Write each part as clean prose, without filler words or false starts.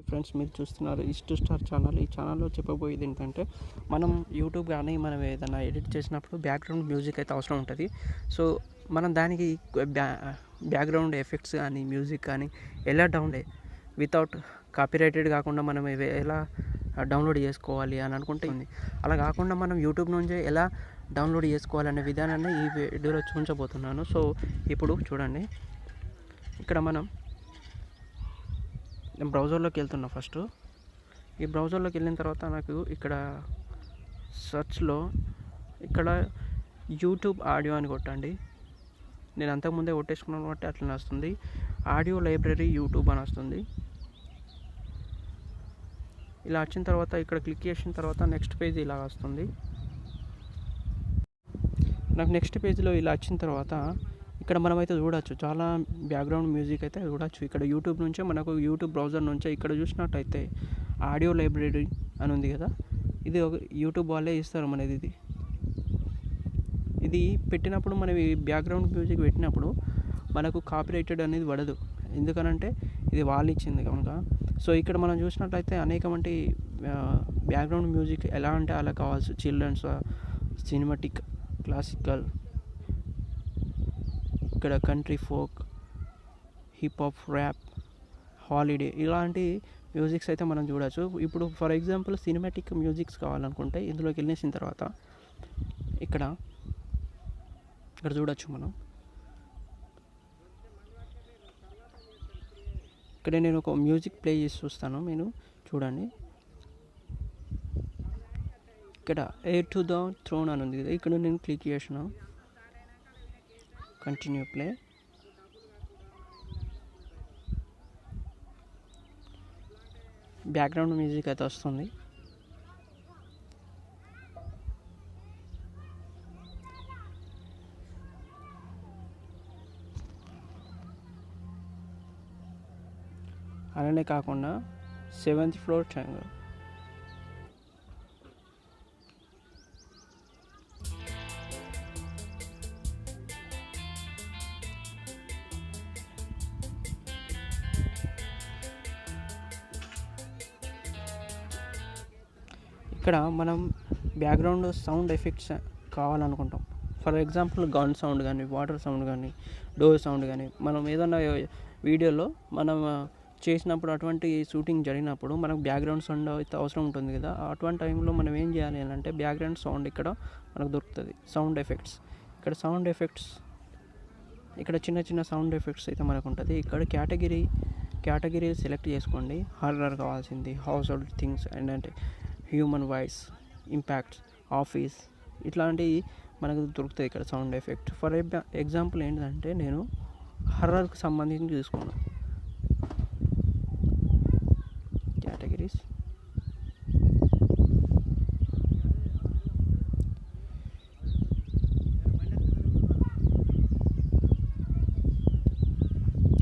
Friends, మీరు చూస్తున్నారు east star channel. ఈ ఛానల్లో చెప్పబోయేది ఏంటంటే, మనం యూట్యూబ్ కానీ మనం ఏదైనా ఎడిట్ చేసినప్పుడు బ్యాక్గ్రౌండ్ మ్యూజిక్ అయితే అవసరం ఉంటుంది. సో మనం దానికి బ్యాక్గ్రౌండ్ ఎఫెక్ట్స్ కానీ మ్యూజిక్ కానీ ఎలా వితౌట్ కాపీరైటెడ్ కాకుండా మనం ఎలా డౌన్లోడ్ చేసుకోవాలి అని అనుకుంటే ఉంది. అలా కాకుండా మనం యూట్యూబ్ నుంచి ఎలా డౌన్లోడ్ చేసుకోవాలనే విధానాన్ని ఈ వీడియోలో చూపించబోతున్నాను. సో ఇప్పుడు చూడండి, ఇక్కడ నేను బ్రౌజర్లోకి వెళ్తున్నా. ఫస్ట్ ఈ బ్రౌజర్లోకి వెళ్ళిన తర్వాత నాకు ఇక్కడ సెర్చ్లో ఇక్కడ యూట్యూబ్ ఆడియో అని కొట్టండి. నేను అంతకుముందే కొట్టేసుకున్నాను కాబట్టి అట్లనే వస్తుంది. ఆడియో లైబ్రరీ యూట్యూబ్ అని వస్తుంది. ఇలా వచ్చిన తర్వాత ఇక్కడ క్లిక్ చేసిన తర్వాత నెక్స్ట్ పేజ్ ఇలా వస్తుంది. నాకు నెక్స్ట్ పేజ్లో ఇలా వచ్చిన తర్వాత ఇక్కడ మనమైతే చూడొచ్చు, చాలా బ్యాక్గ్రౌండ్ మ్యూజిక్ అయితే చూడొచ్చు. ఇక్కడ యూట్యూబ్ నుంచే మనకు యూట్యూబ్ బ్రౌజర్ నుంచే ఇక్కడ చూసినట్టయితే ఆడియో లైబ్రరీ అని ఉంది కదా, ఇది ఒక యూట్యూబ్ వాళ్ళే ఇస్తారు మనది. ఇది పెట్టినప్పుడు మనం ఈ బ్యాక్గ్రౌండ్ మ్యూజిక్ పెట్టినప్పుడు మనకు కాపీరైటెడ్ అనేది పడదు. ఎందుకనంటే ఇది వాళ్ళు ఇచ్చింది కనుక. సో ఇక్కడ మనం చూసినట్లయితే అనేకమంటి బ్యాక్గ్రౌండ్ మ్యూజిక్ ఎలా అంటే అలా కావాల్సి, చిల్డ్రన్స్, సినిమాటిక్, క్లాసికల్, ఇక్కడ country folk, hip hop, rap, holiday, ఇలాంటి మ్యూజిక్స్ అయితే మనం చూడవచ్చు. ఇప్పుడు ఫర్ ఎగ్జాంపుల్ సినిమాటిక్ మ్యూజిక్స్ కావాలనుకుంటే ఇందులోకి వెళ్ళేసిన తర్వాత ఇక్కడ చూడొచ్చు మనం. ఇక్కడ నేను ఒక మ్యూజిక్ ప్లే చేసి చూస్తాను, నేను చూడండి. ఇక్కడ ఎయిర్ టు ద థ్రోన్ అని ఉంది కదా, ఇక్కడ నేను క్లిక్ చేసిన కంటిన్యూ ప్లే. బ్యాక్గ్రౌండ్ మ్యూజిక్ అయితే వస్తుంది. అలానే కాకుండా 7th ఫ్లోర్ ట్రయాంగిల్, ఇక్కడ మనం బ్యాక్గ్రౌండ్ సౌండ్ ఎఫెక్ట్స్ కావాలనుకుంటాం. ఫర్ ఎగ్జాంపుల్ గన్ సౌండ్ కానీ, వాటర్ సౌండ్ కానీ, డోర్ సౌండ్ కానీ, మనం ఏదన్నా వీడియోలో మనం చేసినప్పుడు అటువంటి షూటింగ్ జరిగినప్పుడు మనకు బ్యాక్గ్రౌండ్ సౌండ్ అయితే అవసరం ఉంటుంది కదా. అటువంటి టైంలో మనం ఏం చేయాలి అని అంటే బ్యాక్గ్రౌండ్ సౌండ్ ఇక్కడ మనకు దొరుకుతుంది. సౌండ్ ఎఫెక్ట్స్, ఇక్కడ సౌండ్ ఎఫెక్ట్స్, ఇక్కడ చిన్న చిన్న సౌండ్ ఎఫెక్ట్స్ అయితే మనకు ఉంటుంది. ఇక్కడ కేటగిరీ సెలెక్ట్ చేసుకోండి. హారర్ కావాల్సింది, హౌస్ హోల్డ్ థింగ్స్, అంటే హ్యూమన్ వాయిస్, ఇంపాక్ట్స్, ఆఫీస్, ఇట్లాంటివి మనకు దొరుకుతాయి ఇక్కడ సౌండ్ ఎఫెక్ట్. ఫర్ ఎగ్జాంపుల్ ఏంటంటే నేను హర్రర్కి సంబంధించి చూసుకున్నాను. కేటగిరీస్,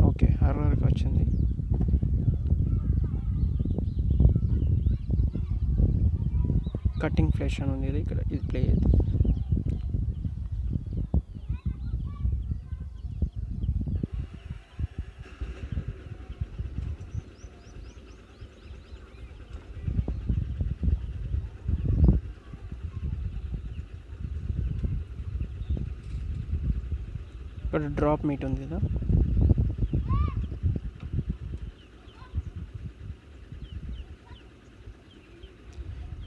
ఓకే, హర్రర్కి వచ్చింది. కటింగ్ ఫ్లెష్ అని ఉంది ఇక్కడ, ఇది ప్లే అవుతుంది. ఇక్కడ డ్రాప్ మీట్ ఉంది కదా,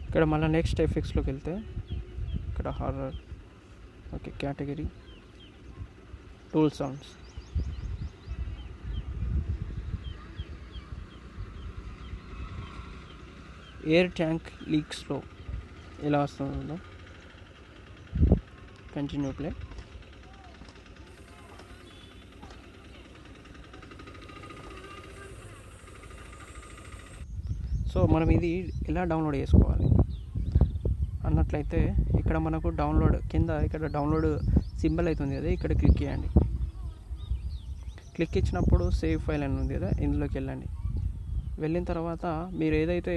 ఇక్కడ మళ్ళీ నెక్స్ట్ ఎఫెక్ట్స్లోకి వెళ్తే ఇక్కడ horror, okay, category, tool sounds, air tank లీక్స్లో ఎలా వస్తుందో కంటిన్యూ ప్లే. సో మనం ఇది ఎలా డౌన్లోడ్ చేసుకోవాలి అన్నట్లయితే ఇక్కడ మనకు డౌన్లోడ్ కింద ఇక్కడ డౌన్లోడ్ సింబల్ అవుతుంది కదా, ఇక్కడ క్లిక్ చేయండి. క్లిక్ ఇచ్చినప్పుడు సేవ్ ఫైల్ అని ఉంది కదా, ఇందులోకి వెళ్ళండి. వెళ్ళిన తర్వాత మీరు ఏదైతే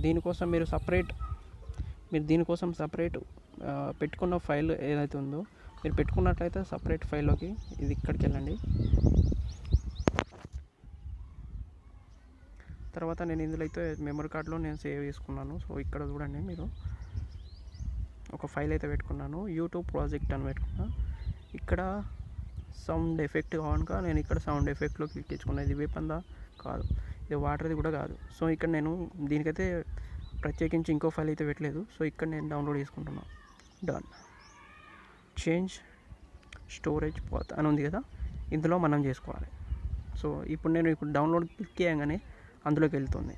దీనికోసం మీరు సపరేట్ పెట్టుకున్న ఫైల్ ఏదైతే ఉందో మీరు పెట్టుకున్నట్లయితే సపరేట్ ఫైల్లోకి ఇక్కడికి వెళ్ళండి. తర్వాత నేను ఇందులో అయితే మెమరీ కార్డ్లో నేను సేవ్ చేసుకున్నాను. సో ఇక్కడ చూడండి మీరు, ఒక ఫైల్ అయితే పెట్టుకున్నాను, యూట్యూబ్ ప్రాజెక్ట్ అని పెట్టుకున్నా. ఇక్కడ సౌండ్ ఎఫెక్ట్ కావనుక నేను ఇక్కడ సౌండ్ ఎఫెక్ట్లో క్లిక్ ఇచ్చుకున్నాను. ఇది వేపందా కాదు, ఇది వాటర్ది కూడా కాదు. సో ఇక్కడ నేను దీనికైతే ప్రత్యేకించి ఇంకో ఫైల్ అయితే పెట్టలేదు. సో ఇక్కడ నేను డౌన్లోడ్ చేసుకుంటున్నాను. డన్. చేంజ్ స్టోరేజ్ పాత్ అని ఉంది కదా, ఇందులో మనం చేసుకోవాలి. సో ఇప్పుడు నేను డౌన్లోడ్ క్లిక్ చేయగానే అందులోకి వెళ్తుంది.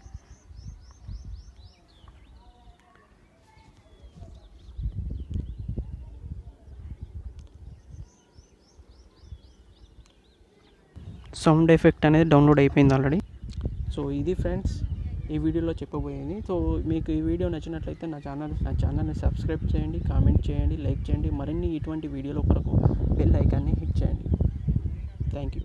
సౌండ్ ఎఫెక్ట్ అనేది డౌన్లోడ్ అయిపోయింది ఆల్రెడీ. సో ఇది ఫ్రెండ్స్ ఈ వీడియోలో చెప్పబోయేది. సో మీకు ఈ వీడియో నచ్చినట్లయితే నా ఛానల్ని సబ్స్క్రైబ్ చేయండి, కామెంట్ చేయండి, లైక్ చేయండి. మరిన్ని ఇటువంటి వీడియోల కొరకు బెల్ ఐకాన్ని హిట్ చేయండి. Thank you.